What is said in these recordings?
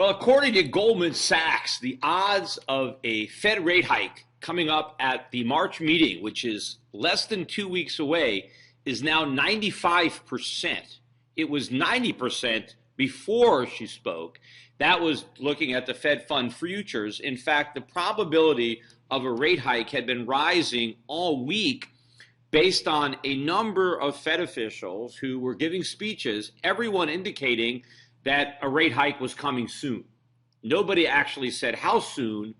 Well, according to Goldman Sachs, the odds of a Fed rate hike coming up at the March meeting, which is less than 2 weeks away, is now 95%. It was 90% before she spoke. That was looking at the Fed fund futures. In fact, the probability of a rate hike had been rising all week based on a number of Fed officials who were giving speeches, everyone indicating that a rate hike was coming soon. Nobody actually said how soon,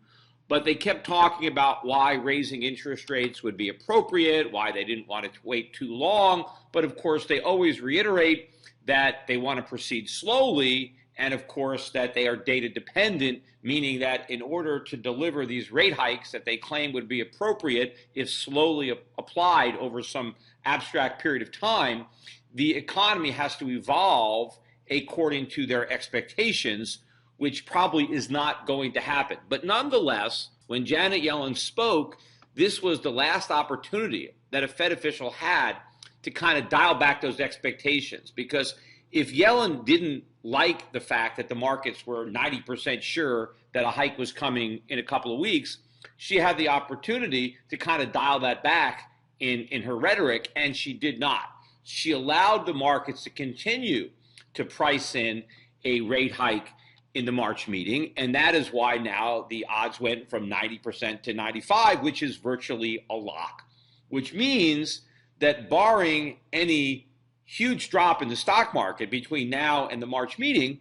but they kept talking about why raising interest rates would be appropriate, why they didn't want to wait too long. But of course, they always reiterate that they want to proceed slowly, and of course that they are data dependent, meaning that in order to deliver these rate hikes that they claim would be appropriate if slowly applied over some abstract period of time, the economy has to evolve according to their expectations, which probably is not going to happen. But nonetheless, when Janet Yellen spoke, this was the last opportunity that a Fed official had to kind of dial back those expectations. Because if Yellen didn't like the fact that the markets were 90% sure that a hike was coming in a couple of weeks, she had the opportunity to kind of dial that back in her rhetoric, and she did not. She allowed the markets to continue to price in a rate hike in the March meeting, and that is why now the odds went from 90% to 95%, which is virtually a lock, which means that barring any huge drop in the stock market between now and the March meeting,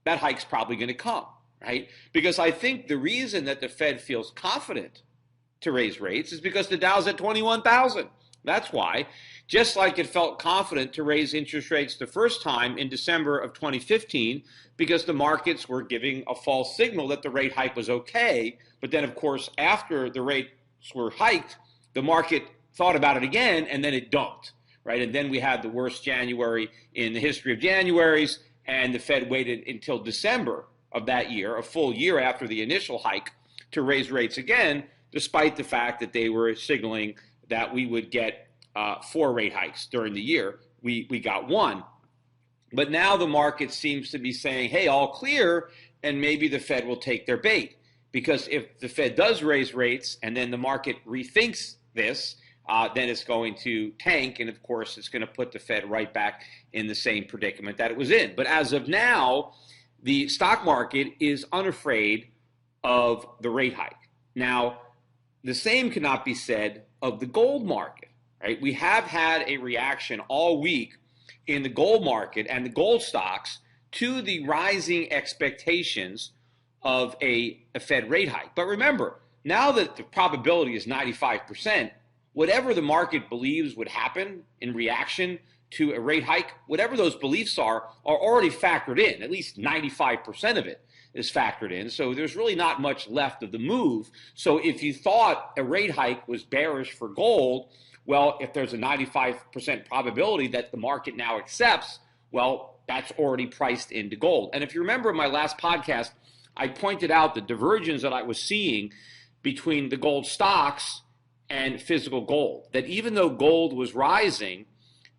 that hike's probably going to come, right? Because I think the reason that the Fed feels confident to raise rates is because the Dow's at 21,000. That's why. Just like it felt confident to raise interest rates the first time in December of 2015 because the markets were giving a false signal that the rate hike was okay. But then, of course, after the rates were hiked, the market thought about it again, and then it dumped, right? And then we had the worst January in the history of Januaries, and the Fed waited until December of that year, a full year after the initial hike, to raise rates again, despite the fact that they were signaling that we would get 4 rate hikes during the year. We got 1. But now the market seems to be saying, hey, all clear, and maybe the Fed will take their bait. Because if the Fed does raise rates and then the market rethinks this, then it's going to tank. And of course, it's going to put the Fed right back in the same predicament that it was in. But as of now, the stock market is unafraid of the rate hike. Now, the same cannot be said of the gold market. Right? We have had a reaction all week in the gold market and the gold stocks to the rising expectations of a Fed rate hike. But remember, now that the probability is 95%, whatever the market believes would happen in reaction to a rate hike, whatever those beliefs are already factored in. At least 95% of it is factored in. So there's really not much left of the move. So if you thought a rate hike was bearish for gold, well, if there's a 95% probability that the market now accepts, well, that's already priced into gold. And if you remember in my last podcast, I pointed out the divergence that I was seeing between the gold stocks and physical gold, that even though gold was rising,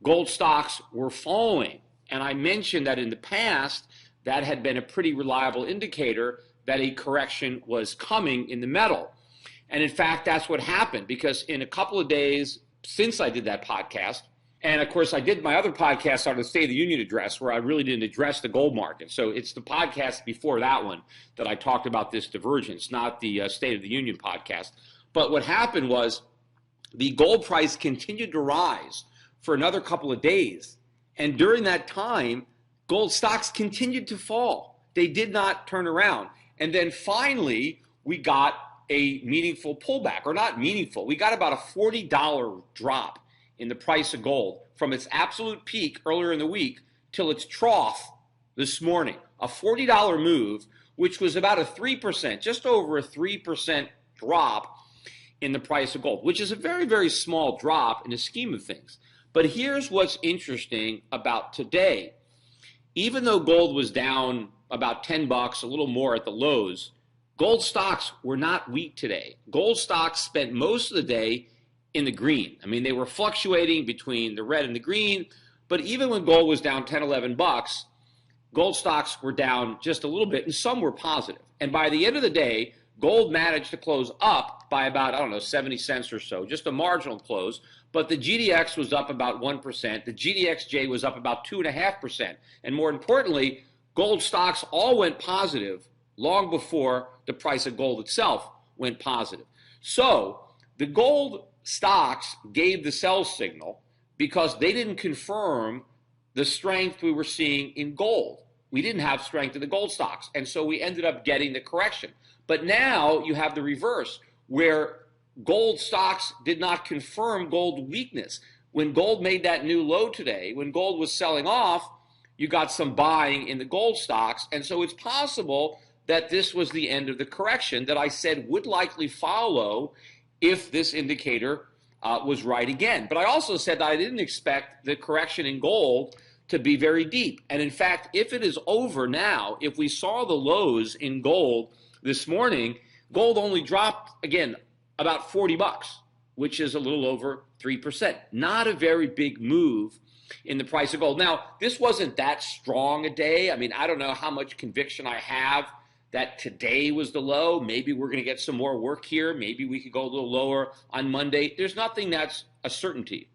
gold stocks were falling. And I mentioned that in the past, that had been a pretty reliable indicator that a correction was coming in the metal. And in fact, that's what happened, because in a couple of days since I did that podcast, and of course I did my other podcast on the State of the Union address where I really didn't address the gold market. So it's the podcast before that one that I talked about this divergence, not the State of the Union podcast. But what happened was the gold price continued to rise for another couple of days. And during that time, gold stocks continued to fall. They did not turn around. And then finally, we got a meaningful pullback, or not meaningful. We got about a $40 drop in the price of gold from its absolute peak earlier in the week till its trough this morning. A $40 move, which was about a 3%, just over a 3% drop in the price of gold, which is a very, very small drop in the scheme of things. But here's what's interesting about today. Even though gold was down about $10, a little more at the lows, gold stocks were not weak today. Gold stocks spent most of the day in the green. I mean, they were fluctuating between the red and the green, but even when gold was down 10, $11, gold stocks were down just a little bit, and some were positive. And by the end of the day, gold managed to close up by about, I don't know, 70 cents or so, just a marginal close. But the GDX was up about 1%. The GDXJ was up about 2.5%. And more importantly, gold stocks all went positive long before the price of gold itself went positive. So the gold stocks gave the sell signal because they didn't confirm the strength we were seeing in gold. We didn't have strength in the gold stocks, and so we ended up getting the correction. But now you have the reverse, where gold stocks did not confirm gold weakness. When gold made that new low today, when gold was selling off, you got some buying in the gold stocks, and so it's possible that this was the end of the correction that I said would likely follow if this indicator was right again. But I also said that I didn't expect the correction in gold to be very deep. And in fact, if it is over now, if we saw the lows in gold this morning, gold only dropped, again, about 40 bucks, which is a little over 3%. Not a very big move in the price of gold. Now, this wasn't that strong a day. I mean, I don't know how much conviction I have that today was the low. Maybe we're going to get some more work here. Maybe we could go a little lower on Monday. There's nothing that's a certainty.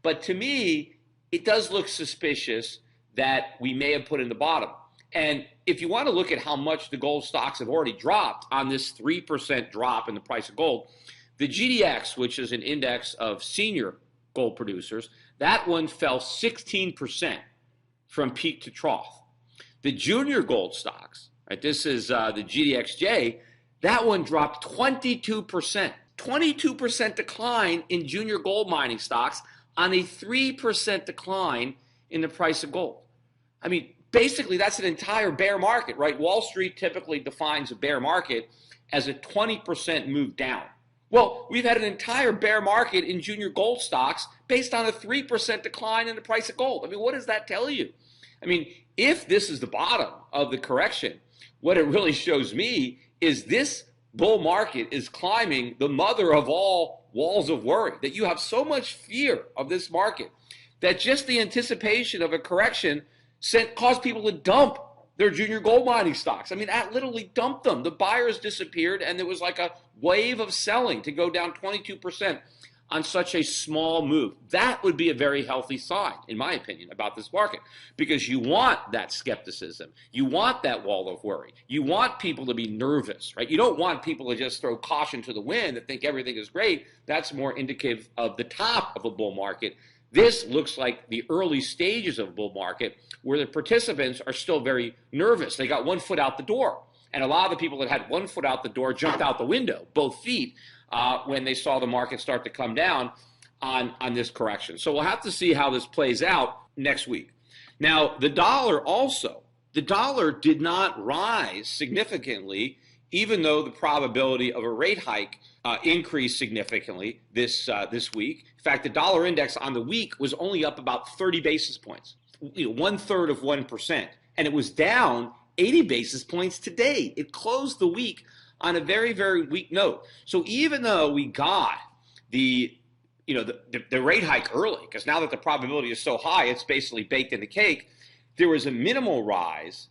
But to me, it does look suspicious that we may have put in the bottom. And if you want to look at how much the gold stocks have already dropped on this 3% drop in the price of gold, the GDX, which is an index of senior gold producers, that one fell 16% from peak to trough. The junior gold stocks, right, this is the GDXJ, that one dropped 22%. 22% decline in junior gold mining stocks on a 3% decline in the price of gold. I mean, basically, that's an entire bear market, right? Wall Street typically defines a bear market as a 20% move down. Well, we've had an entire bear market in junior gold stocks based on a 3% decline in the price of gold. I mean, what does that tell you? I mean, if this is the bottom of the correction, what it really shows me is this bull market is climbing the mother of all walls of worry, that you have so much fear of this market that just the anticipation of a correction caused people to dump their junior gold mining stocks. I mean, that literally dumped them. The buyers disappeared, and there was like a wave of selling to go down 22% on such a small move. That would be a very healthy sign, in my opinion, about this market, because you want that skepticism. You want that wall of worry. You want people to be nervous, right? You don't want people to just throw caution to the wind and think everything is great. That's more indicative of the top of a bull market. This looks like the early stages of a bull market where the participants are still very nervous. They got one foot out the door. And a lot of the people that had one foot out the door jumped out the window, both feet, when they saw the market start to come down on this correction. So we'll have to see how this plays out next week. Now, the dollar did not rise significantly, even though the probability of a rate hike increased significantly this week. In fact, the dollar index on the week was only up about 30 basis points, 1/3 of 1%, and it was down 80 basis points today. It closed the week on a very, very weak note. So even though we got the rate hike early, because now that the probability is so high, it's basically baked in the cake, there was a minimal rise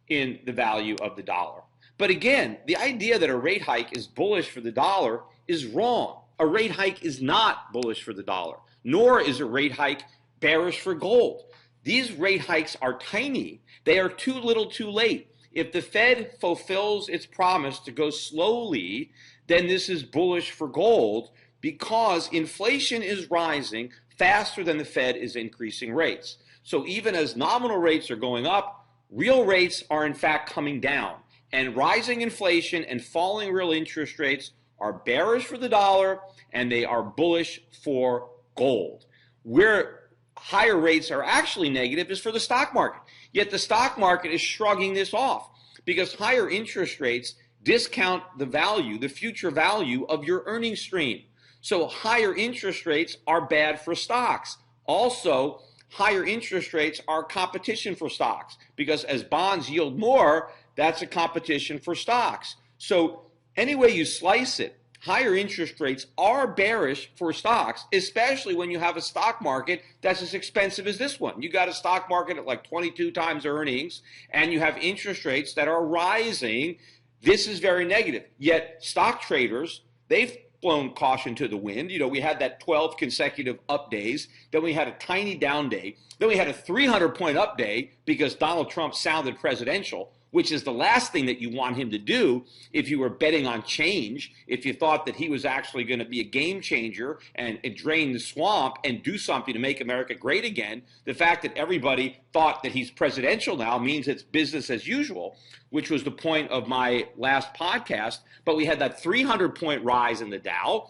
in the value of the dollar. But again, the idea that a rate hike is bullish for the dollar is wrong. A rate hike is not bullish for the dollar, nor is a rate hike bearish for gold. These rate hikes are tiny. They are too little too late. If the Fed fulfills its promise to go slowly, then this is bullish for gold because inflation is rising faster than the Fed is increasing rates. So even as nominal rates are going up, real rates are in fact coming down. And rising inflation and falling real interest rates are bearish for the dollar, and they are bullish for gold. Where higher rates are actually negative is for the stock market. Yet the stock market is shrugging this off because higher interest rates discount the value, the future value of your earnings stream. So higher interest rates are bad for stocks. Also, higher interest rates are competition for stocks because as bonds yield more, that's a competition for stocks. So any way you slice it, higher interest rates are bearish for stocks, especially when you have a stock market that's as expensive as this one. You got a stock market at like 22 times earnings, and you have interest rates that are rising. This is very negative. Yet stock traders, they've blown caution to the wind. You know, we had that 12 consecutive up days. Then we had a tiny down day. Then we had a 300-point up day because Donald Trump sounded presidential, which is the last thing that you want him to do if you were betting on change, if you thought that he was actually going to be a game changer and drain the swamp and do something to make America great again. The fact that everybody thought that he's presidential now means it's business as usual, which was the point of my last podcast. But we had that 300-point rise in the Dow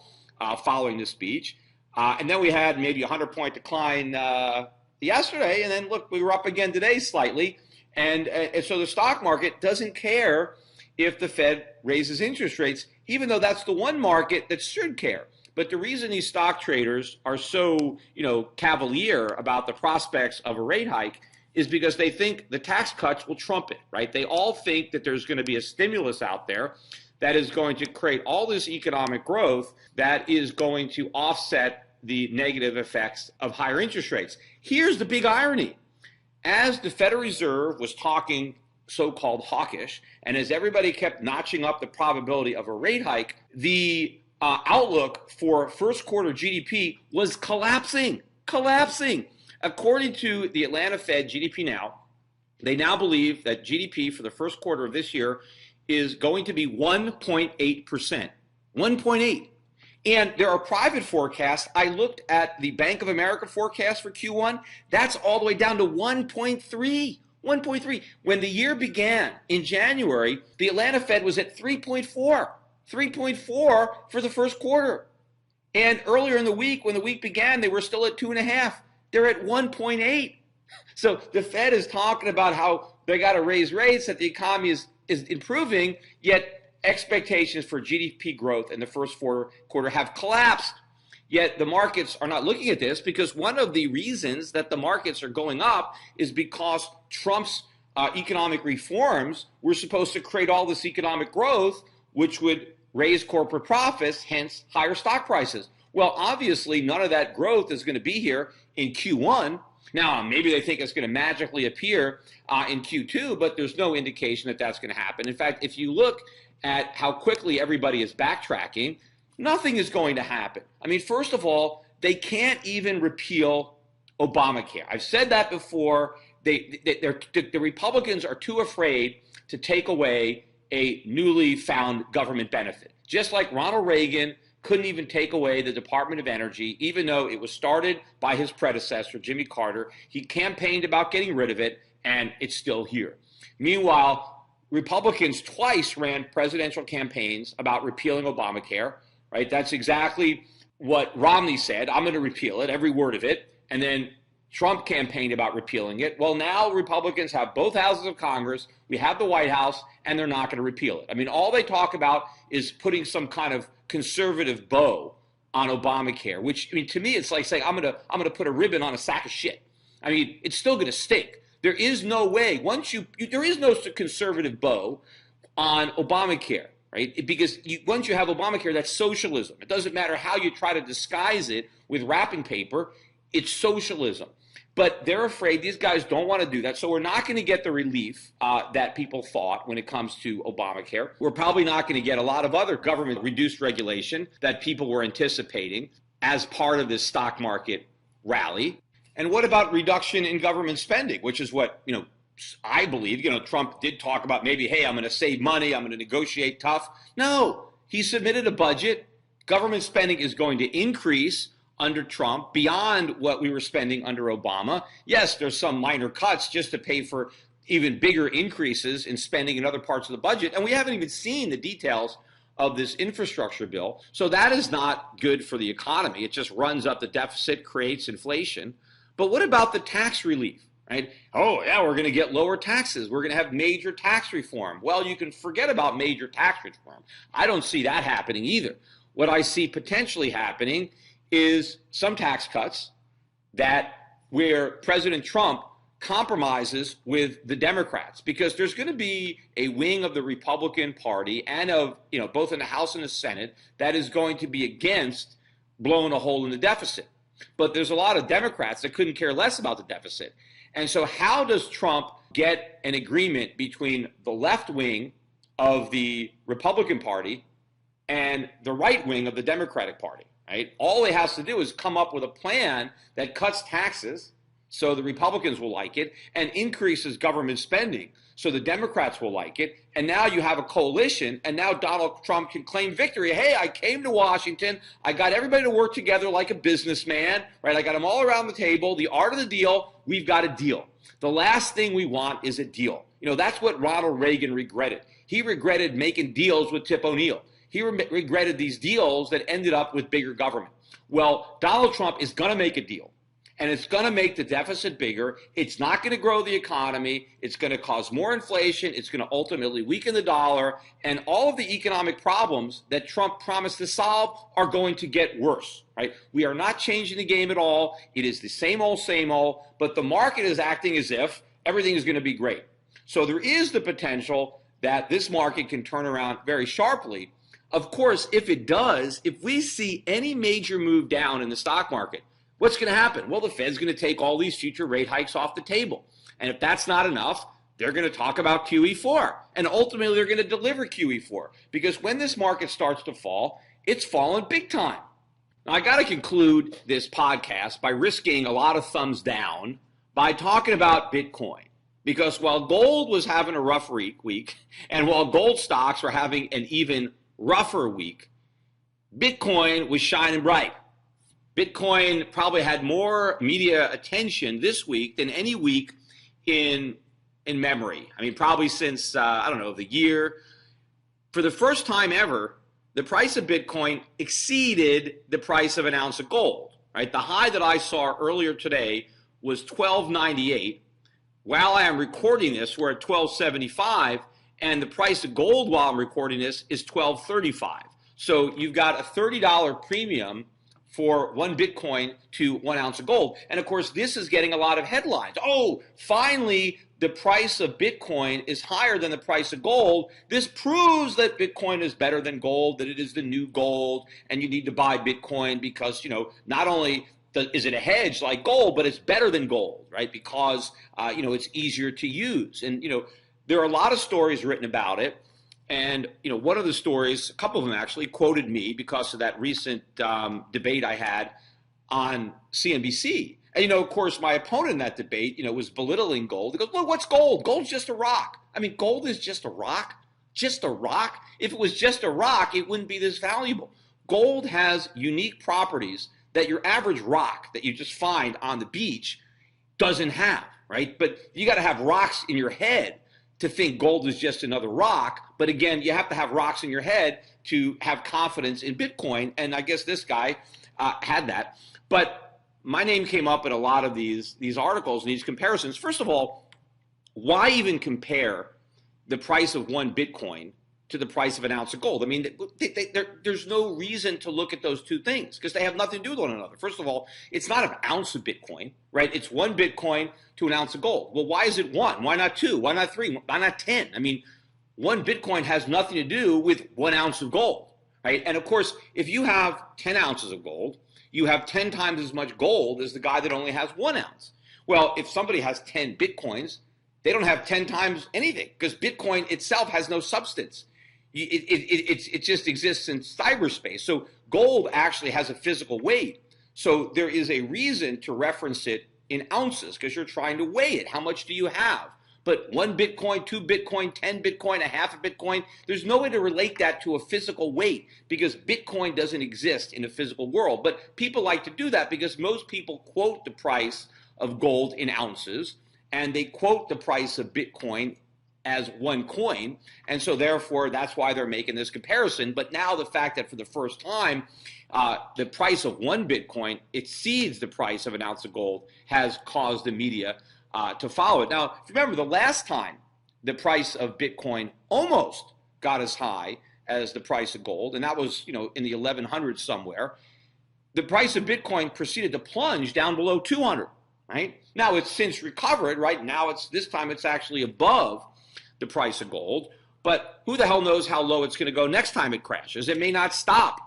following the speech. And then we had maybe a 100-point decline yesterday. And then, look, we were up again today slightly. And so the stock market doesn't care if the Fed raises interest rates, even though that's the one market that should care. But the reason these stock traders are so, cavalier about the prospects of a rate hike is because they think the tax cuts will trump it, right? They all think that there's going to be a stimulus out there that is going to create all this economic growth that is going to offset the negative effects of higher interest rates. Here's the big irony. As the Federal Reserve was talking so-called hawkish, and as everybody kept notching up the probability of a rate hike, the outlook for first quarter GDP was collapsing. According to the Atlanta Fed GDP Now, they now believe that GDP for the first quarter of this year is going to be 1.8%. 1.8. And there are private forecasts. I looked at the Bank of America forecast for Q1. That's all the way down to 1.3. 1.3. When the year began in January, the Atlanta Fed was at 3.4. 3.4 for the first quarter. And earlier in the week, when the week began, they were still at 2.5. They're at 1.8. So the Fed is talking about how they got to raise rates, that the economy is improving, yet expectations for GDP growth in the first quarter have collapsed. Yet the markets are not looking at this because one of the reasons that the markets are going up is because Trump's economic reforms were supposed to create all this economic growth, which would raise corporate profits, hence higher stock prices. Well, obviously, none of that growth is going to be here in Q1. Now, maybe they think it's going to magically appear in Q2, but there's no indication that that's going to happen. In fact, if you look at how quickly everybody is backtracking, nothing is going to happen. I mean, first of all, they can't even repeal Obamacare. I've said that before. The Republicans are too afraid to take away a newly found government benefit. Just like Ronald Reagan couldn't even take away the Department of Energy, even though it was started by his predecessor, Jimmy Carter. He campaigned about getting rid of it, and it's still here. Meanwhile, Republicans twice ran presidential campaigns about repealing Obamacare, right? That's exactly what Romney said. I'm going to repeal it, every word of it. And then Trump campaigned about repealing it. Well, now Republicans have both houses of Congress. We have the White House, and they're not going to repeal it. I mean, all they talk about is putting some kind of conservative bow on Obamacare, which, I mean, to me, it's like saying, I'm going to put a ribbon on a sack of shit. I mean, it's still going to stink. There is no way, there is no conservative bow on Obamacare, right? Because once you have Obamacare, that's socialism. It doesn't matter how you try to disguise it with wrapping paper, it's socialism. But they're afraid, these guys don't want to do that, so we're not going to get the relief that people thought when it comes to Obamacare. We're probably not going to get a lot of other government-reduced regulation that people were anticipating as part of this stock market rally. And what about reduction in government spending, which is what, I believe, Trump did talk about maybe, hey, I'm going to save money, I'm going to negotiate tough. No, he submitted a budget. Government spending is going to increase under Trump beyond what we were spending under Obama. Yes, there's some minor cuts just to pay for even bigger increases in spending in other parts of the budget. And we haven't even seen the details of this infrastructure bill. So that is not good for the economy. It just runs up the deficit, creates inflation. But what about the tax relief, right? Oh, yeah, we're going to get lower taxes. We're going to have major tax reform. Well, you can forget about major tax reform. I don't see that happening either. What I see potentially happening is some tax cuts where President Trump compromises with the Democrats, because there's going to be a wing of the Republican Party and of, both in the House and the Senate that is going to be against blowing a hole in the deficit. But there's a lot of Democrats that couldn't care less about the deficit. And so how does Trump get an agreement between the left wing of the Republican Party and the right wing of the Democratic Party, right? All he has to do is come up with a plan that cuts taxes so the Republicans will like it, and increases government spending so the Democrats will like it. And now you have a coalition, and now Donald Trump can claim victory. Hey, I came to Washington. I got everybody to work together like a businessman, right? I got them all around the table. The art of the deal, we've got a deal. The last thing we want is a deal. That's what Ronald Reagan regretted. He regretted making deals with Tip O'Neill. He regretted these deals that ended up with bigger government. Well, Donald Trump is going to make a deal. And it's going to make the deficit bigger. It's not going to grow the economy. It's going to cause more inflation. It's going to ultimately weaken the dollar. And all of the economic problems that Trump promised to solve are going to get worse, right? We are not changing the game at all. It is the same old, but the market is acting as if everything is going to be great. So there is the potential that this market can turn around very sharply. Of course, if it does, if we see any major move down in the stock market, what's going to happen? Well, the Fed's going to take all these future rate hikes off the table. And if that's not enough, they're going to talk about QE4. And ultimately, they're going to deliver QE4. Because when this market starts to fall, it's fallen big time. Now, I got to conclude this podcast by risking a lot of thumbs down by talking about Bitcoin. Because while gold was having a rough week, and while gold stocks were having an even rougher week, Bitcoin was shining bright. Bitcoin probably had more media attention this week than any week in memory. I mean, probably since, the year. For the first time ever, the price of Bitcoin exceeded the price of an ounce of gold, right? The high that I saw earlier today was $12.98. While I am recording this, we're at $12.75, and the price of gold while I'm recording this is $12.35. So you've got a $30 premium for 1 Bitcoin to 1 ounce of gold. And of course, this is getting a lot of headlines. Oh, finally, the price of Bitcoin is higher than the price of gold. This proves that Bitcoin is better than gold, that it is the new gold, and you need to buy Bitcoin because, not only is it a hedge like gold, but it's better than gold, right? Because, it's easier to use. And, there are a lot of stories written about it. And, one of the stories, a couple of them actually, quoted me because of that recent debate I had on CNBC. And, of course, my opponent in that debate, was belittling gold. He goes, well, what's gold? Gold's just a rock. I mean, gold is just a rock? Just a rock? If it was just a rock, it wouldn't be this valuable. Gold has unique properties that your average rock that you just find on the beach doesn't have, right? But you got to have rocks in your head to think gold is just another rock. But again, you have to have rocks in your head to have confidence in Bitcoin. And I guess this guy had that. But my name came up in a lot of these articles and these comparisons. First of all, why even compare the price of 1 Bitcoin to the price of an ounce of gold? I mean, there's no reason to look at those two things because they have nothing to do with one another. First of all, it's not an ounce of Bitcoin, right? It's 1 Bitcoin to an ounce of gold. Well, why is it 1? Why not 2? Why not 3? Why not 10? I mean, 1 Bitcoin has nothing to do with 1 ounce of gold, right? And of course, if you have 10 ounces of gold, you have 10 times as much gold as the guy that only has 1 ounce. Well, if somebody has 10 Bitcoins, they don't have 10 times anything because Bitcoin itself has no substance. It just exists in cyberspace. So gold actually has a physical weight. So there is a reason to reference it in ounces because you're trying to weigh it. How much do you have? But 1 Bitcoin, 2 Bitcoin, 10 Bitcoin, a half a Bitcoin, there's no way to relate that to a physical weight because Bitcoin doesn't exist in a physical world. But people like to do that because most people quote the price of gold in ounces and they quote the price of Bitcoin as 1 coin. And so therefore, that's why they're making this comparison. But now the fact that for the first time, the price of 1 Bitcoin exceeds the price of an ounce of gold has caused the media to follow it. Now, remember, the last time the price of Bitcoin almost got as high as the price of gold, and that was, in the 1100s somewhere, the price of Bitcoin proceeded to plunge down below 200. right? Now it's since recovered, right? Now this time it's actually above the price of gold, but who the hell knows how low it's going to go next time it crashes? It may not stop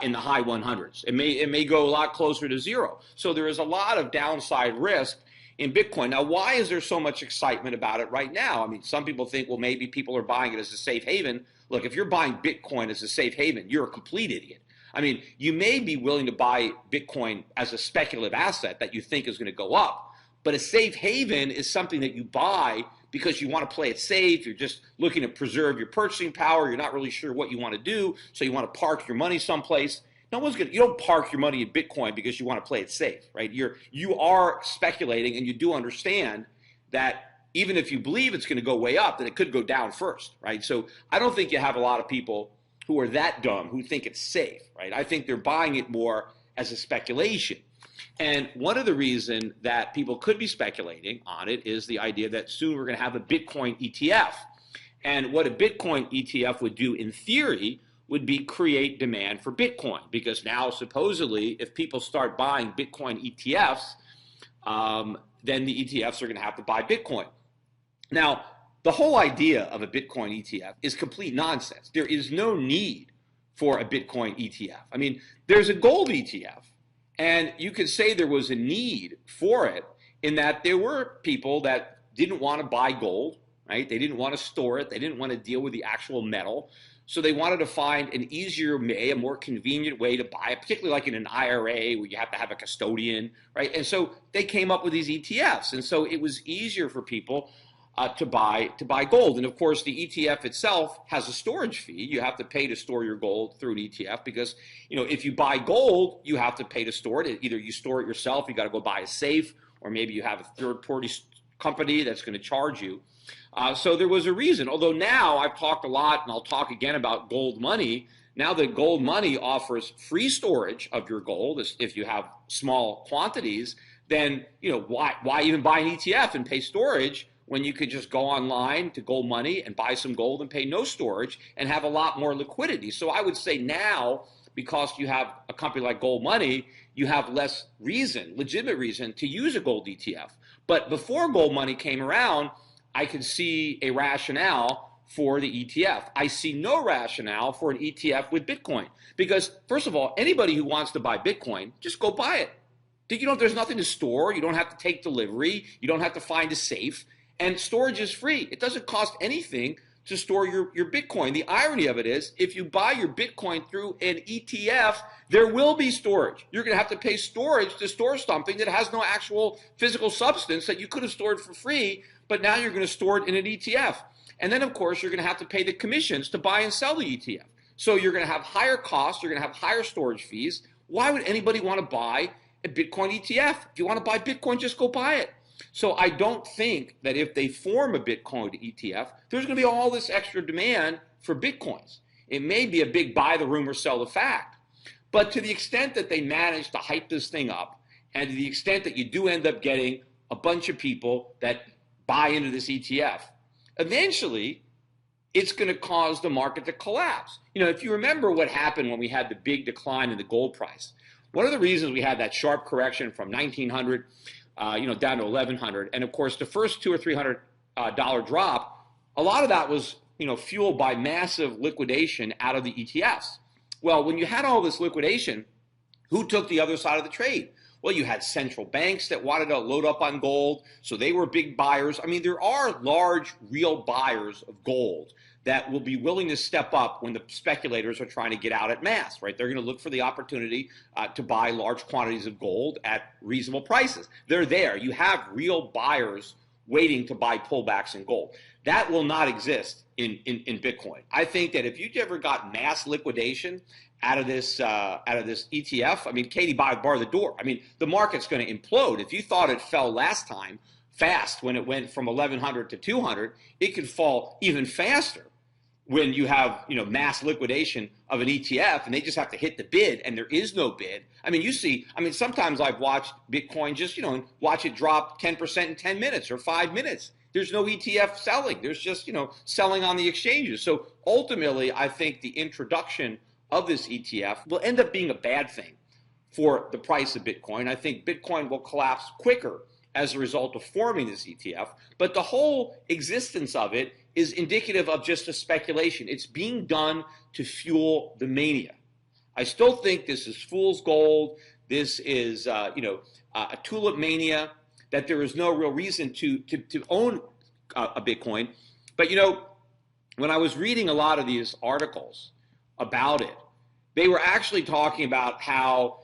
in the high 100s. It may go a lot closer to zero. So there is a lot of downside risk in Bitcoin. Now, why is there so much excitement about it right now? I mean, some people think, well, maybe people are buying it as a safe haven. Look, if you're buying Bitcoin as a safe haven, you're a complete idiot. I mean, you may be willing to buy Bitcoin as a speculative asset that you think is going to go up, but a safe haven is something that you buy because you want to play it safe. You're just looking to preserve your purchasing power. You're not really sure what you want to do, so you want to park your money someplace. No one's going to, you don't park your money in Bitcoin because you want to play it safe, right? You are speculating, and you do understand that even if you believe it's going to go way up, then it could go down first, right? So I don't think you have a lot of people who are that dumb who think it's safe, right? I think they're buying it more as a speculation. And one of the reasons that people could be speculating on it is the idea that soon we're going to have a Bitcoin ETF. And what a Bitcoin ETF would do in theory would be create demand for Bitcoin, because now supposedly if people start buying Bitcoin ETFs, then the ETFs are going to have to buy Bitcoin. Now, the whole idea of a Bitcoin ETF is complete nonsense. There is no need for a Bitcoin ETF. I mean, there's a gold ETF, and you could say there was a need for it in that there were people that didn't want to buy gold, right? They didn't want to store it. They didn't want to deal with the actual metal. So they wanted to find an easier way, a more convenient way to buy it, particularly like in an IRA where you have to have a custodian, right? And so they came up with these ETFs. And so it was easier for people to buy gold. And of course, the ETF itself has a storage fee. You have to pay to store your gold through an ETF because, you know, if you buy gold, you have to pay to store it. Either you store it yourself, you got to go buy a safe, or maybe you have a third-party company that's going to charge you. So there was a reason. Although now I've talked a lot, and I'll talk again about gold money. Now that gold money offers free storage of your gold, if you have small quantities, then, you know, why even buy an ETF and pay storage when you could just go online to gold money and buy some gold and pay no storage and have a lot more liquidity? So I would say now, because you have a company like gold money, you have less reason, legitimate reason, to use a gold ETF. But before gold money came around, I could see a rationale for the ETF. I see no rationale for an ETF with Bitcoin because, first of all, anybody who wants to buy Bitcoin, just go buy it. There's nothing to store. You don't have to take delivery. You don't have to find a safe. And storage is free. It doesn't cost anything to store your Bitcoin. The irony of it is, if you buy your Bitcoin through an ETF, there will be storage. You're going to have to pay storage to store something that has no actual physical substance that you could have stored for free, but now you're going to store it in an ETF. And then, of course, you're going to have to pay the commissions to buy and sell the ETF. So you're going to have higher costs. You're going to have higher storage fees. Why would anybody want to buy a Bitcoin ETF? If you want to buy Bitcoin, just go buy it. So I don't think that if they form a Bitcoin ETF, there's going to be all this extra demand for Bitcoins. It may be a big buy the rumor, sell the fact. But to the extent that they manage to hype this thing up, and to the extent that you do end up getting a bunch of people that buy into this ETF, eventually it's going to cause the market to collapse. You know, if you remember what happened when we had the big decline in the gold price, one of the reasons we had that sharp correction from 1900 down to 1,100. And of course, the first $200 or $300 drop, a lot of that was, fueled by massive liquidation out of the ETFs. Well, when you had all this liquidation, who took the other side of the trade? Well, you had central banks that wanted to load up on gold, so they were big buyers. I mean, there are large, real buyers of gold that will be willing to step up when the speculators are trying to get out at mass, right? They're going to look for the opportunity to buy large quantities of gold at reasonable prices. They're there. You have real buyers waiting to buy pullbacks in gold. That will not exist in Bitcoin. I think that if you ever got mass liquidation out of this ETF, I mean, Katie barred the door. I mean, the market's going to implode. If you thought it fell last time fast when it went from 1,100 to 200, it could fall even faster when you have, mass liquidation of an ETF and they just have to hit the bid and there is no bid. I mean, sometimes I've watched Bitcoin just, watch it drop 10% in 10 minutes or 5 minutes. There's no ETF selling. There's just, selling on the exchanges. So ultimately, I think the introduction of this ETF will end up being a bad thing for the price of Bitcoin. I think Bitcoin will collapse quicker as a result of forming this ETF, but the whole existence of it is indicative of just a speculation. It's being done to fuel the mania. I still think this is fool's gold. This is, a tulip mania, that there is no real reason to own a Bitcoin. But, when I was reading a lot of these articles about it, they were actually talking about how,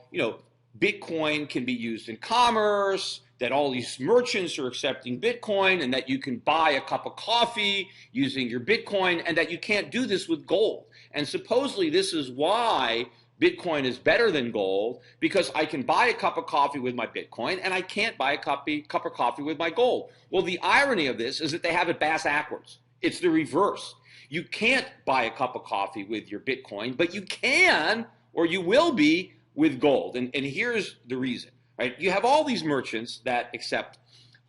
Bitcoin can be used in commerce, that all these merchants are accepting Bitcoin, and that you can buy a cup of coffee using your Bitcoin, and that you can't do this with gold. And supposedly this is why Bitcoin is better than gold, because I can buy a cup of coffee with my Bitcoin, and I can't buy a cup of coffee with my gold. Well, the irony of this is that they have it backwards. It's the reverse. You can't buy a cup of coffee with your Bitcoin, but you can, or you will be, with gold. And here's the reason. Right? You have all these merchants that accept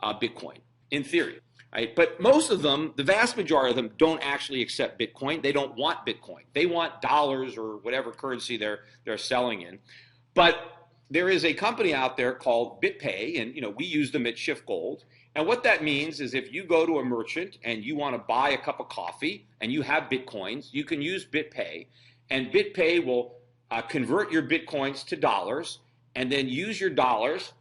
Bitcoin, in theory, right? But most of them, the vast majority of them, don't actually accept Bitcoin. They don't want Bitcoin. They want dollars or whatever currency they're selling in. But there is a company out there called BitPay, and we use them at Schiff Gold. And what that means is if you go to a merchant and you want to buy a cup of coffee and you have Bitcoins, you can use BitPay, and BitPay will convert your Bitcoins to dollars, and then use your dollars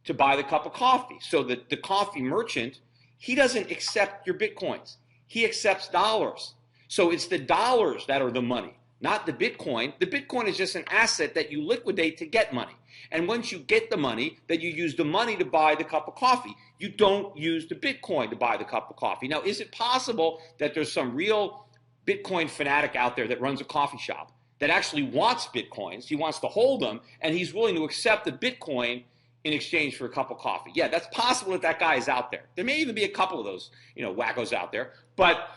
to buy the cup of coffee. So that the coffee merchant, he doesn't accept your Bitcoins. He accepts dollars. So it's the dollars that are the money, not the Bitcoin. The Bitcoin is just an asset that you liquidate to get money. And once you get the money, then you use the money to buy the cup of coffee. You don't use the Bitcoin to buy the cup of coffee. Now, is it possible that there's some real Bitcoin fanatic out there that runs a coffee shop that actually wants Bitcoins, he wants to hold them, and he's willing to accept the Bitcoin in exchange for a cup of coffee? Yeah, that's possible that guy is out there. There may even be a couple of those, wackos out there. But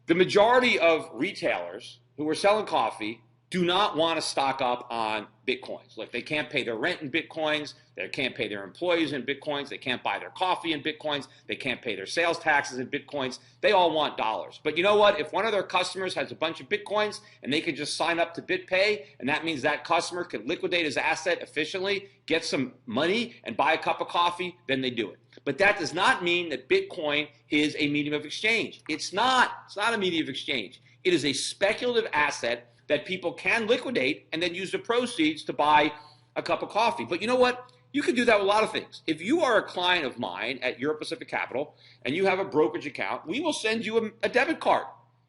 the majority of retailers who are selling coffee do not want to stock up on Bitcoins. Like, they can't pay their rent in Bitcoins, they can't pay their employees in Bitcoins, they can't buy their coffee in Bitcoins, they can't pay their sales taxes in Bitcoins. They all want dollars. But you know what? If one of their customers has a bunch of Bitcoins and they can just sign up to BitPay, and that means that customer can liquidate his asset efficiently, get some money, and buy a cup of coffee, then they do it. But that does not mean that Bitcoin is a medium of exchange. It's not. It's not a medium of exchange. It is a speculative asset that people can liquidate and then use the proceeds to buy a cup of coffee. But you know what? You can do that with a lot of things. If you are a client of mine at Euro Pacific Capital and you have a brokerage account, we will send you a debit card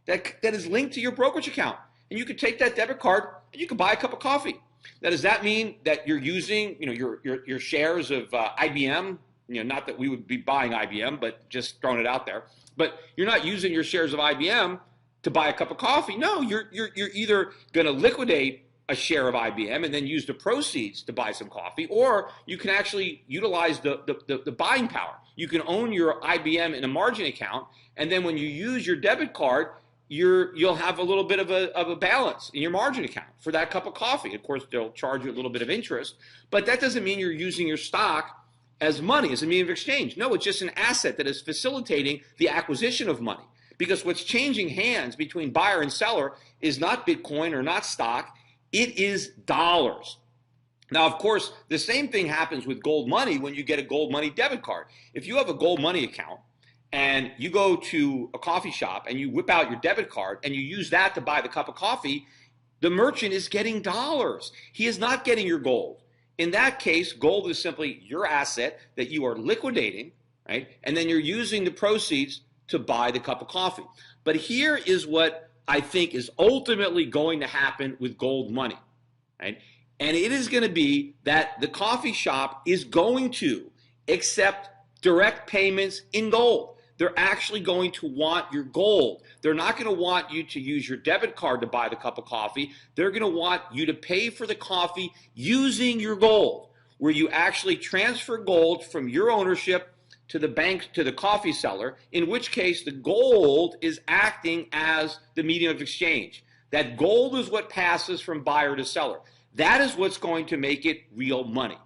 that is linked to your brokerage account. And you can take that debit card and you can buy a cup of coffee. Now, does that mean that you're using your shares of IBM? Not that we would be buying IBM, but just throwing it out there. But you're not using your shares of IBM to buy a cup of coffee. No, you're either going to liquidate a share of IBM and then use the proceeds to buy some coffee, or you can actually utilize the buying power. You can own your IBM in a margin account, and then when you use your debit card, you'll have a little bit of a balance in your margin account for that cup of coffee. Of course, they'll charge you a little bit of interest, but that doesn't mean you're using your stock as money, as a medium of exchange. No, it's just an asset that is facilitating the acquisition of money. Because what's changing hands between buyer and seller is not Bitcoin or not stock, it is dollars. Now, of course, the same thing happens with gold money when you get a gold money debit card. If you have a gold money account and you go to a coffee shop and you whip out your debit card and you use that to buy the cup of coffee, the merchant is getting dollars. He is not getting your gold. In that case, gold is simply your asset that you are liquidating, right? And then you're using the proceeds to buy the cup of coffee. But here is what I think is ultimately going to happen with gold money, right? And it is going to be that the coffee shop is going to accept direct payments in gold. They're actually going to want your gold. They're not going to want you to use your debit card to buy the cup of coffee. They're going to want you to pay for the coffee using your gold, where you actually transfer gold from your ownership to the bank, to the coffee seller, in which case the gold is acting as the medium of exchange. That gold is what passes from buyer to seller. That is what's going to make it real money.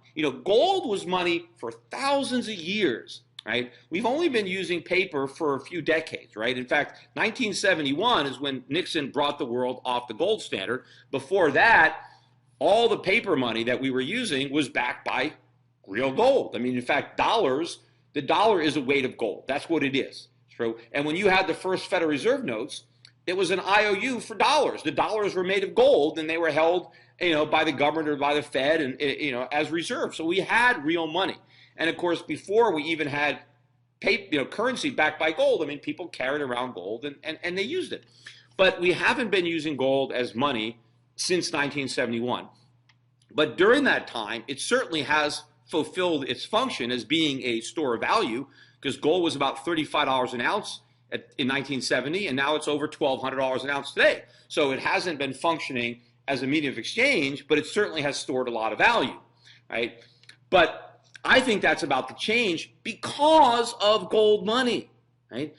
Gold was money for thousands of years, right? We've only been using paper for a few decades, right? In fact, 1971 is when Nixon brought the world off the gold standard. Before that, all the paper money that we were using was backed by real gold. I mean, in fact, the dollar is a weight of gold. That's what it is. So, and when you had the first Federal Reserve notes, it was an IOU for dollars. The dollars were made of gold, and they were held, by the government or by the Fed, and as reserves. So we had real money. And of course, before we even had currency backed by gold, I mean, people carried around gold and they used it. But we haven't been using gold as money since 1971. But during that time, it certainly has fulfilled its function as being a store of value, because gold was about $35 an ounce in 1970, and now it's over $1,200 an ounce today. So it hasn't been functioning as a medium of exchange, but it certainly has stored a lot of value, right? But I think that's about to change because of gold money, right?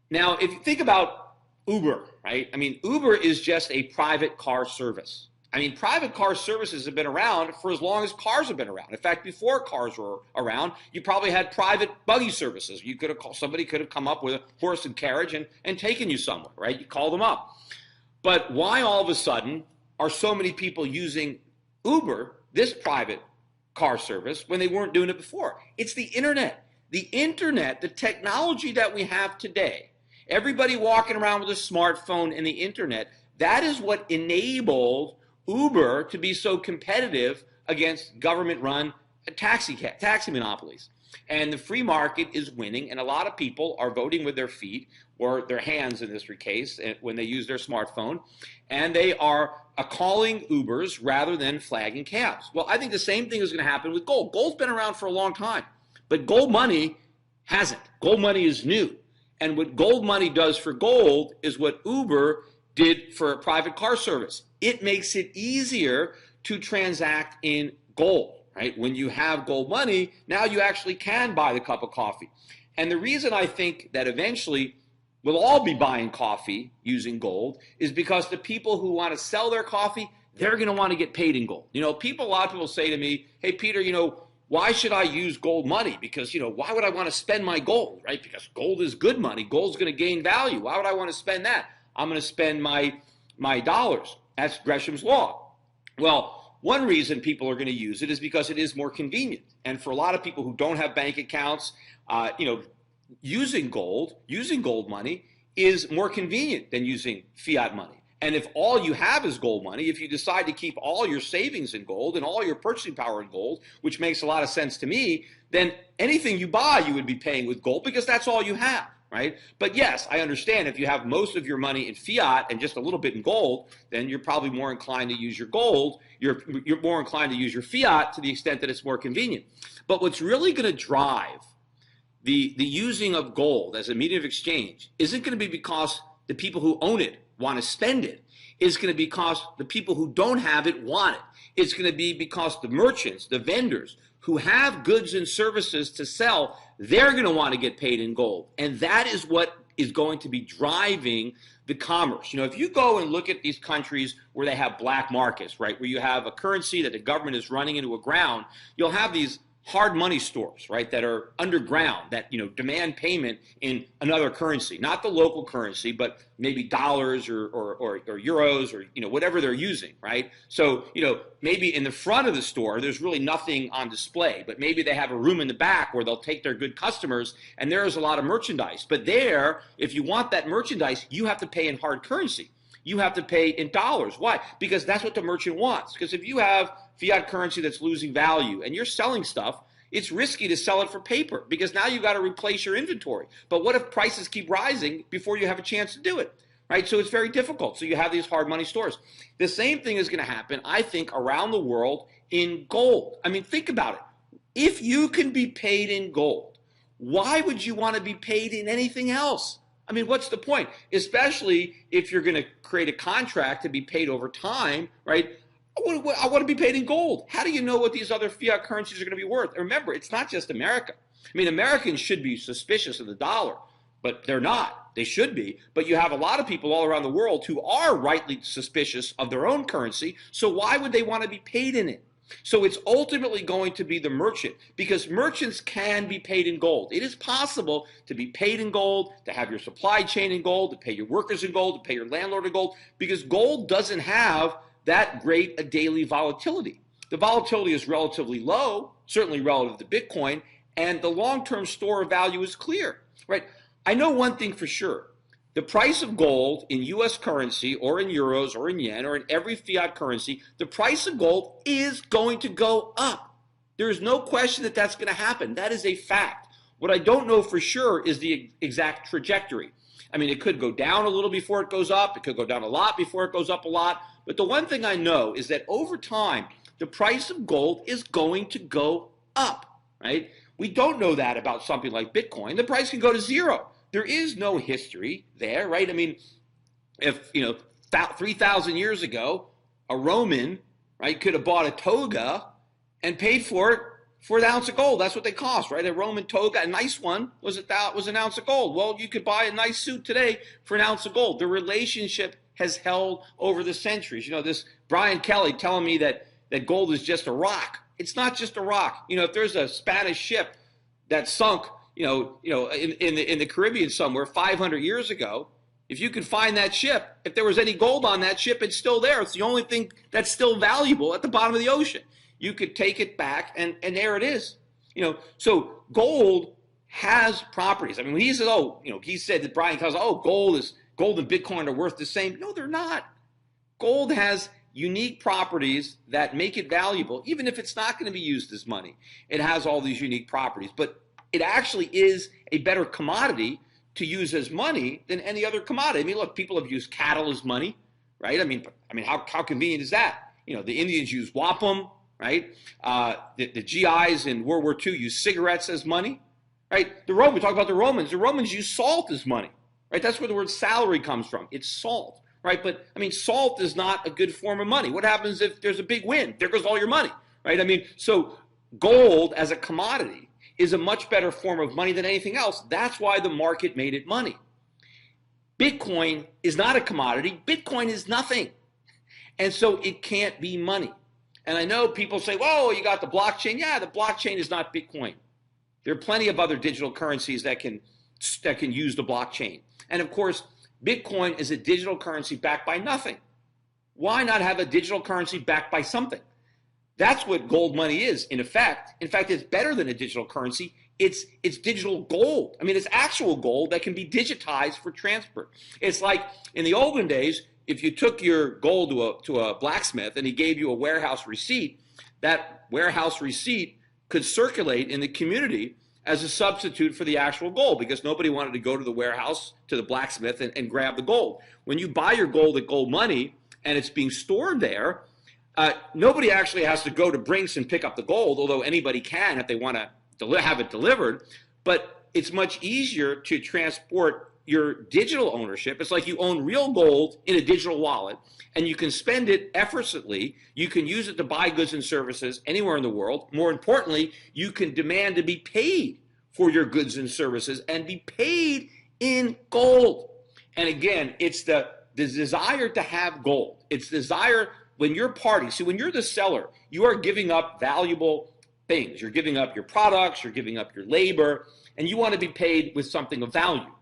Now, if you think about Uber, right? I mean, Uber is just a private car service. I mean, private car services have been around for as long as cars have been around. In fact, before cars were around, you probably had private buggy services. You could have somebody could have come up with a horse and carriage and taken you somewhere, right? You call them up. But why all of a sudden are so many people using Uber, this private car service, when they weren't doing it before? It's the internet. The internet, the technology that we have today, everybody walking around with a smartphone and the internet, that is what enabled Uber to be so competitive against government-run taxi monopolies. And the free market is winning, and a lot of people are voting with their feet, or their hands in this case, when they use their smartphone, and they are calling Ubers rather than flagging cabs. Well, I think the same thing is going to happen with gold. Gold's been around for a long time, but gold money hasn't. Gold money is new. And what gold money does for gold is what Uber did for a private car service. It makes it easier to transact in gold, right? When you have gold money, now you actually can buy the cup of coffee. And the reason I think that eventually we'll all be buying coffee using gold is because the people who want to sell their coffee, they're going to want to get paid in gold. A lot of people say to me, hey, Peter, why should I use gold money? Because, why would I want to spend my gold, right? Because gold is good money. Gold's going to gain value. Why would I want to spend that? I'm going to spend my dollars. That's Gresham's law. Well, one reason people are going to use it is because it is more convenient. And for a lot of people who don't have bank accounts, using gold money is more convenient than using fiat money. And if all you have is gold money, if you decide to keep all your savings in gold and all your purchasing power in gold, which makes a lot of sense to me, then anything you buy you would be paying with gold because that's all you have. Right? But yes, I understand if you have most of your money in fiat and just a little bit in gold, then you're probably more inclined to use your gold. You're more inclined to use your fiat to the extent that it's more convenient. But what's really going to drive the using of gold as a medium of exchange isn't going to be because the people who own it want to spend it. It's going to be because the people who don't have it want it. It's going to be because the merchants, the vendors who have goods and services to sell, they're going to want to get paid in gold. And that is what is going to be driving the commerce. If you go and look at these countries where they have black markets, right, where you have a currency that the government is running into a ground, you'll have these hard money stores, right, that are underground, that, demand payment in another currency, not the local currency, but maybe dollars or euros or, whatever they're using, right? So, maybe in the front of the store, there's really nothing on display, but maybe they have a room in the back where they'll take their good customers and there's a lot of merchandise. But there, if you want that merchandise, you have to pay in hard currency. You have to pay in dollars. Why? Because that's what the merchant wants. Because if you have fiat currency that's losing value and you're selling stuff, it's risky to sell it for paper because now you've got to replace your inventory. But what if prices keep rising before you have a chance to do it, right? So it's very difficult. So you have these hard money stores. The same thing is going to happen, I think, around the world in gold. I mean, think about it. If you can be paid in gold, why would you want to be paid in anything else? I mean, what's the point? Especially if you're going to create a contract to be paid over time, right? I want to be paid in gold. How do you know what these other fiat currencies are going to be worth? And remember, it's not just America. I mean, Americans should be suspicious of the dollar, but they're not. They should be. But you have a lot of people all around the world who are rightly suspicious of their own currency. So why would they want to be paid in it? So it's ultimately going to be the merchant, because merchants can be paid in gold. It is possible to be paid in gold, to have your supply chain in gold, to pay your workers in gold, to pay your landlord in gold, because gold doesn't have that great a daily volatility. The volatility is relatively low, certainly relative to Bitcoin, and the long-term store of value is clear, right? I know one thing for sure. The price of gold in US currency or in euros or in yen or in every fiat currency, the price of gold is going to go up. There is no question that that's going to happen. That is a fact. What I don't know for sure is the exact trajectory. I mean, it could go down a little before it goes up. It could go down a lot before it goes up a lot. But the one thing I know is that over time, the price of gold is going to go up, right? We don't know that about something like Bitcoin. The price can go to zero. There is no history there, right? I mean, if, 3,000 years ago, a Roman, right, could have bought a toga and paid for it for an ounce of gold. That's what they cost, right? A Roman toga, a nice one, was an ounce of gold. Well, you could buy a nice suit today for an ounce of gold. The relationship has held over the centuries. This Brian Kelly telling me that gold is just a rock. It's not just a rock. If there's a Spanish ship that sunk, in the Caribbean somewhere 500 years ago, if you could find that ship, if there was any gold on that ship, it's still there. It's the only thing that's still valuable at the bottom of the ocean. You could take it back, and there it is. So gold has properties. I mean, when he says, he said that Brian tells, gold and Bitcoin are worth the same. No, they're not. Gold has unique properties that make it valuable, even if it's not going to be used as money. It has all these unique properties, but it actually is a better commodity to use as money than any other commodity. I mean, look, people have used cattle as money, right? I mean, how convenient is that? The Indians use wampum, right? The GIs in World War II used cigarettes as money, right? We talk about the Romans. The Romans used salt as money, right? That's where the word salary comes from. It's salt, right? But I mean, salt is not a good form of money. What happens if there's a big wind? There goes all your money, right? I mean, so gold as a commodity is a much better form of money than anything else. That's why the market made it money. Bitcoin is not a commodity. Bitcoin is nothing. And so it can't be money. And I know people say, whoa, you got the blockchain. Yeah, the blockchain is not Bitcoin. There are plenty of other digital currencies that can use the blockchain. And of course, Bitcoin is a digital currency backed by nothing. Why not have a digital currency backed by something? That's what gold money is, in effect. In fact, it's better than a digital currency. It's digital gold. I mean, it's actual gold that can be digitized for transfer. It's like in the olden days, if you took your gold to a blacksmith and he gave you a warehouse receipt, that warehouse receipt could circulate in the community as a substitute for the actual gold because nobody wanted to go to the warehouse, to the blacksmith, and grab the gold. When you buy your gold at Gold Money and it's being stored there, nobody actually has to go to Brinks and pick up the gold, although anybody can if they want to have it delivered. But it's much easier to transport your digital ownership. It's like you own real gold in a digital wallet, and you can spend it effortlessly. You can use it to buy goods and services anywhere in the world. More importantly, you can demand to be paid for your goods and services and be paid in gold. And again, it's the desire to have gold. It's desire when you're party. See, when you're the seller, you are giving up valuable things. You're giving up your products, you're giving up your labor, and you want to be paid with something of value.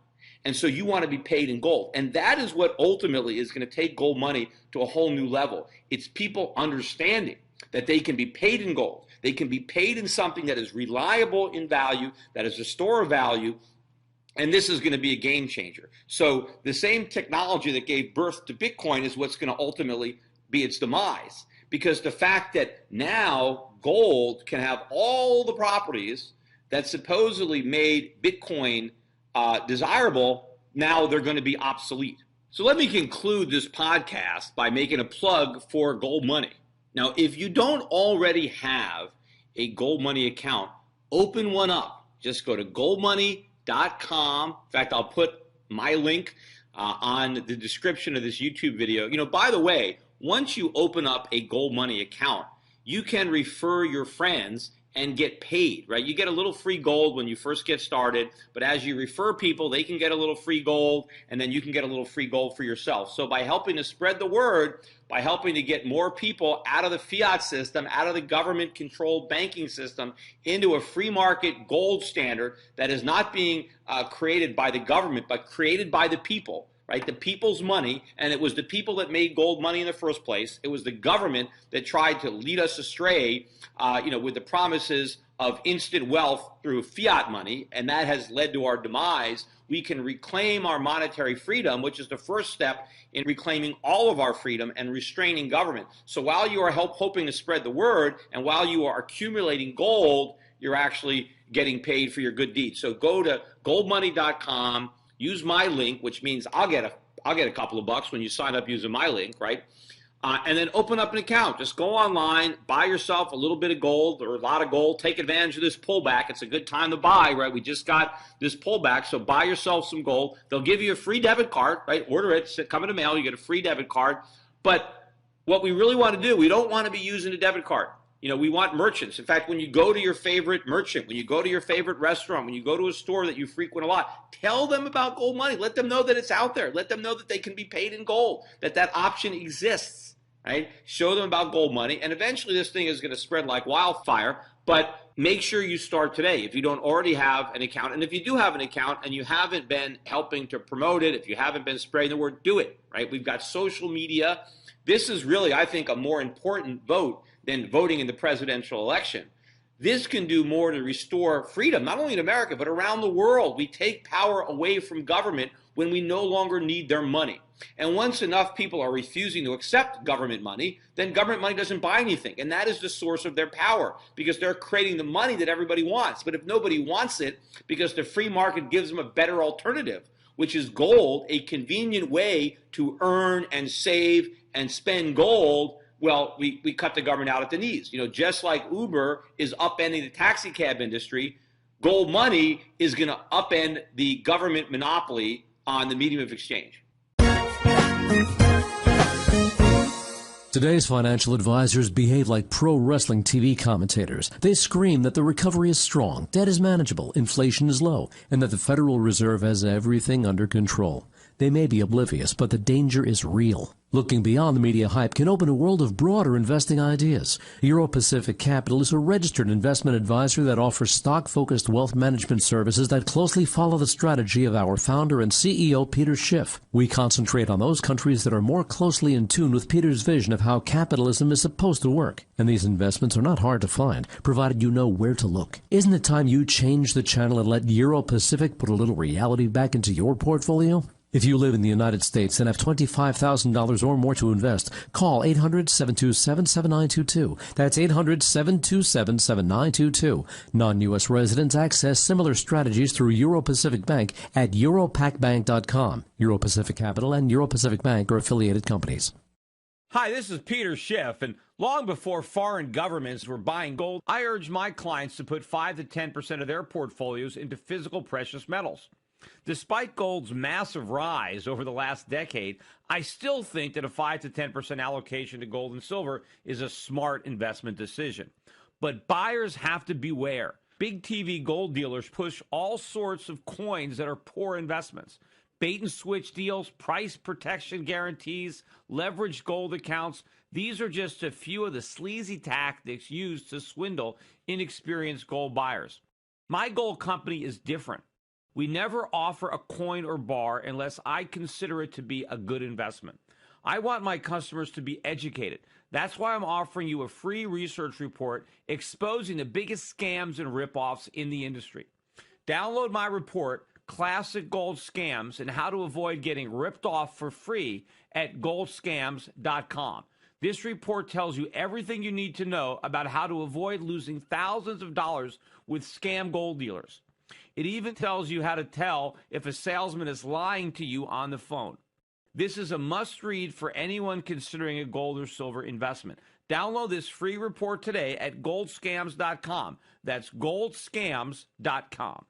And so you want to be paid in gold. And that is what ultimately is going to take gold money to a whole new level. It's people understanding that they can be paid in gold. They can be paid in something that is reliable in value, that is a store of value, and this is going to be a game changer. So the same technology that gave birth to Bitcoin is what's going to ultimately be its demise. Because the fact that now gold can have all the properties that supposedly made Bitcoin desirable, now they're going to be obsolete. So let me conclude this podcast by making a plug for Gold Money. Now, if you don't already have a Gold Money account, open one up. Just go to goldmoney.com. In fact, I'll put my link on the description of this YouTube video. By the way, once you open up a Gold Money account, you can refer your friends and get paid, right? You get a little free gold when you first get started, but as you refer people, they can get a little free gold, and then you can get a little free gold for yourself. So by helping to spread the word, by helping to get more people out of the fiat system, out of the government-controlled banking system, into a free market gold standard that is not being created by the government, but created by the people, right? The people's money, and it was the people that made gold money in the first place. It was the government that tried to lead us astray, with the promises of instant wealth through fiat money, and that has led to our demise. We can reclaim our monetary freedom, which is the first step in reclaiming all of our freedom and restraining government. So while you are hoping to spread the word, and while you are accumulating gold, you're actually getting paid for your good deeds. So go to goldmoney.com, use my link, which means I'll get a couple of bucks when you sign up using my link, right? And then open up an account. Just go online, buy yourself a little bit of gold or a lot of gold. Take advantage of this pullback. It's a good time to buy, right? We just got this pullback, so buy yourself some gold. They'll give you a free debit card, right? Order it, come in the mail, you get a free debit card. But what we really want to do, we don't want to be using a debit card. We want merchants. In fact, when you go to your favorite merchant, when you go to your favorite restaurant, when you go to a store that you frequent a lot, tell them about gold money. Let them know that it's out there. Let them know that they can be paid in gold, that option exists, right? Show them about gold money, and eventually this thing is going to spread like wildfire, but make sure you start today if you don't already have an account. And if you do have an account and you haven't been helping to promote it, if you haven't been spreading the word, do it, right? We've got social media. This is really, I think, a more important vote than voting in the presidential election. This can do more to restore freedom, not only in America, but around the world. We take power away from government when we no longer need their money. And once enough people are refusing to accept government money, then government money doesn't buy anything. And that is the source of their power, because they're creating the money that everybody wants. But if nobody wants it, because the free market gives them a better alternative, which is gold, a convenient way to earn and save and spend gold, well, we cut the government out at the knees. Just like Uber is upending the taxi cab industry, gold money is going to upend the government monopoly on the medium of exchange. Today's financial advisors behave like pro wrestling TV commentators. They scream that the recovery is strong, debt is manageable, inflation is low, and that the Federal Reserve has everything under control. They may be oblivious, but the danger is real. Looking beyond the media hype can open a world of broader investing ideas. Euro Pacific Capital is a registered investment advisor that offers stock-focused wealth management services that closely follow the strategy of our founder and CEO, Peter Schiff. We concentrate on those countries that are more closely in tune with Peter's vision of how capitalism is supposed to work. And these investments are not hard to find, provided you know where to look. Isn't it time you change the channel and let Euro Pacific put a little reality back into your portfolio? If you live in the United States and have $25,000 or more to invest, call 800-727-7922. That's 800-727-7922. Non-U.S. residents access similar strategies through Euro Pacific Bank at europacbank.com. Euro Pacific Capital and Euro Pacific Bank are affiliated companies. Hi, this is Peter Schiff, and long before foreign governments were buying gold, I urged my clients to put 5 to 10% of their portfolios into physical precious metals. Despite gold's massive rise over the last decade, I still think that a 5 to 10% allocation to gold and silver is a smart investment decision. But buyers have to beware. Big TV gold dealers push all sorts of coins that are poor investments. Bait and switch deals, price protection guarantees, leveraged gold accounts. These are just a few of the sleazy tactics used to swindle inexperienced gold buyers. My gold company is different. We never offer a coin or bar unless I consider it to be a good investment. I want my customers to be educated. That's why I'm offering you a free research report exposing the biggest scams and ripoffs in the industry. Download my report, Classic Gold Scams and How to Avoid Getting Ripped Off, for free at goldscams.com. This report tells you everything you need to know about how to avoid losing thousands of dollars with scam gold dealers. It even tells you how to tell if a salesman is lying to you on the phone. This is a must-read for anyone considering a gold or silver investment. Download this free report today at goldscams.com. That's goldscams.com.